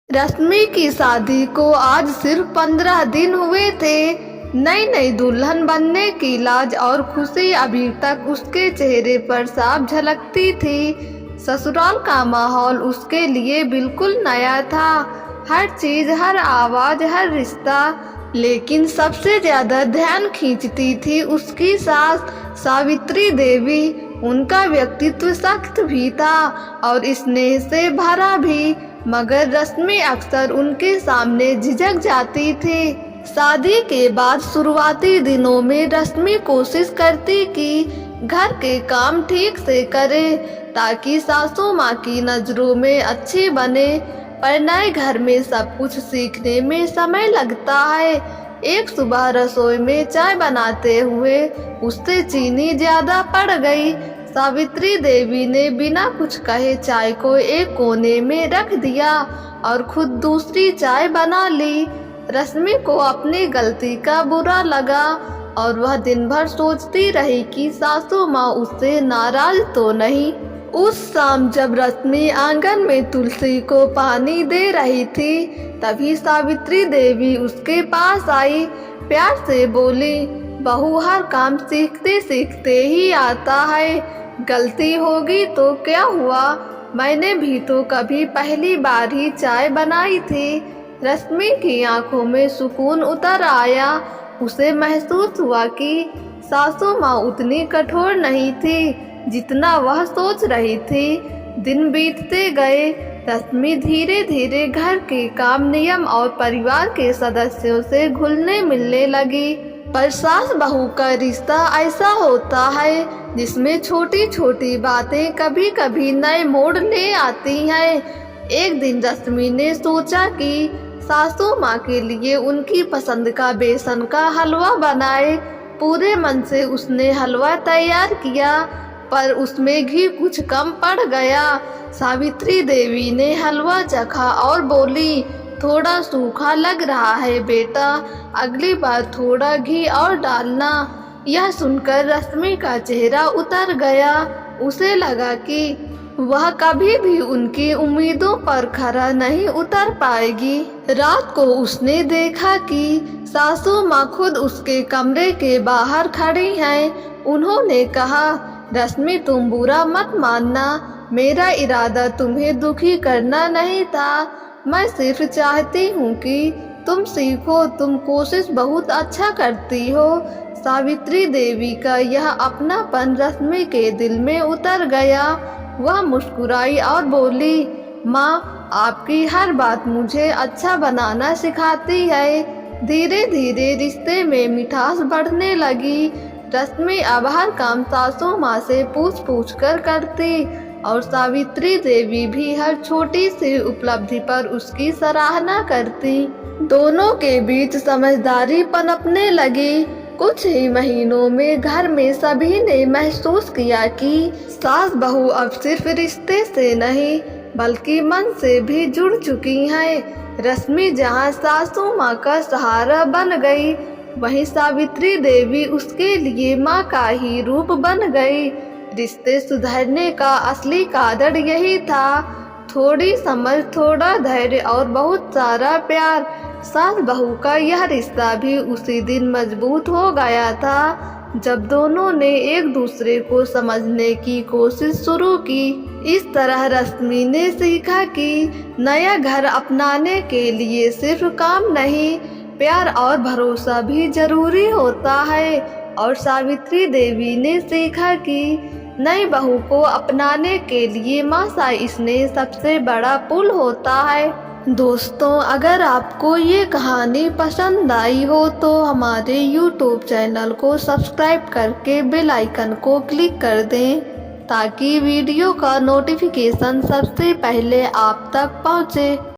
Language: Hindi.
रश्मि की शादी को आज सिर्फ 15 दिन हुए थे। नई नई दुल्हन बनने की लाज और खुशी अभी तक उसके चेहरे पर साफ झलकती थी। ससुराल का माहौल उसके लिए बिल्कुल नया था, हर चीज, हर आवाज, हर रिश्ता। लेकिन सबसे ज्यादा ध्यान खींचती थी उसकी सास सावित्री देवी। उनका व्यक्तित्व सख्त भी था और स्नेह से भरा भी, मगर रश्मि अक्सर उनके सामने झिझक जाती थी। शादी के बाद शुरुआती दिनों में रश्मि कोशिश करती कि घर के काम ठीक से करे ताकि सासू माँ की नजरों में अच्छी बने। पर नए घर में सब कुछ सीखने में समय लगता है। एक सुबह रसोई में चाय बनाते हुए उससे चीनी ज्यादा पड़ गई। सावित्री देवी ने बिना कुछ कहे चाय को एक कोने में रख दिया और खुद दूसरी चाय बना ली। रश्मि को अपनी गलती का बुरा लगा और वह दिन भर सोचती रही कि सासू माँ उससे नाराज तो नहीं। उस शाम जब रश्मि आंगन में तुलसी को पानी दे रही थी, तभी सावित्री देवी उसके पास आई। प्यार से बोली, बहू, हर काम सीखते सीखते ही आता है। गलती होगी तो क्या हुआ, मैंने भी तो कभी पहली बार ही चाय बनाई थी। रश्मि की आंखों में सुकून उतर आया। उसे महसूस हुआ कि सासू माँ उतनी कठोर नहीं थी जितना वह सोच रही थी। दिन बीतते गए। रश्मि धीरे धीरे घर के काम, नियम और परिवार के सदस्यों से घुलने मिलने लगी। पर सास बहू का रिश्ता ऐसा होता है जिसमें छोटी छोटी बातें कभी कभी नए मोड़ ले आती हैं। एक दिन रश्मि ने सोचा कि सासू माँ के लिए उनकी पसंद का बेसन का हलवा बनाए। पूरे मन से उसने हलवा तैयार किया, पर उसमें घी कुछ कम पड़ गया। सावित्री देवी ने हलवा चखा और बोली, थोड़ा सूखा लग रहा है बेटा, अगली बार थोड़ा घी और डालना। यह सुनकर रश्मि का चेहरा उतर गया। उसे लगा कि वह कभी भी उनकी उम्मीदों पर खरा नहीं उतर पाएगी। रात को उसने देखा कि सासू माँ खुद उसके कमरे के बाहर खड़ी हैं। उन्होंने कहा, रश्मि, तुम बुरा मत मानना, मेरा इरादा तुम्हें दुखी करना नहीं था। मैं सिर्फ चाहती हूँ कि तुम सीखो, तुम कोशिश बहुत अच्छा करती हो। सावित्री देवी का यह अपनापन रश्मि के दिल में उतर गया। वह मुस्कुराई और बोली, माँ, आपकी हर बात मुझे अच्छा बनाना सिखाती है। धीरे धीरे रिश्ते में मिठास बढ़ने लगी। रश्मि अब हर काम सासू माँ से पूछ पूछ कर करती और सावित्री देवी भी हर छोटी सी उपलब्धि पर उसकी सराहना करती। दोनों के बीच समझदारी पनपने लगी। कुछ ही महीनों में घर में सभी ने महसूस किया कि सास बहू अब सिर्फ रिश्ते से नहीं बल्कि मन से भी जुड़ चुकी हैं। रश्मि जहाँ सासू माँ का सहारा बन गई, वहीं सावित्री देवी उसके लिए माँ का ही रूप बन गई। रिश्ते सुधरने का असली कारण यही था, थोड़ी समझ, थोड़ा धैर्य और बहुत सारा प्यार। सास बहू का यह रिश्ता भी उसी दिन मजबूत हो गया था जब दोनों ने एक दूसरे को समझने की कोशिश शुरू की। इस तरह रश्मि ने सीखा कि नया घर अपनाने के लिए सिर्फ काम नहीं, प्यार और भरोसा भी जरूरी होता है। और सावित्री देवी ने सीखा कि नई बहू को अपनाने के लिए माँ सा स्नेह सबसे बड़ा पुल होता है। दोस्तों, अगर आपको ये कहानी पसंद आई हो तो हमारे YouTube चैनल को सब्सक्राइब करके बेल आइकन को क्लिक कर दें ताकि वीडियो का नोटिफिकेशन सबसे पहले आप तक पहुँचे।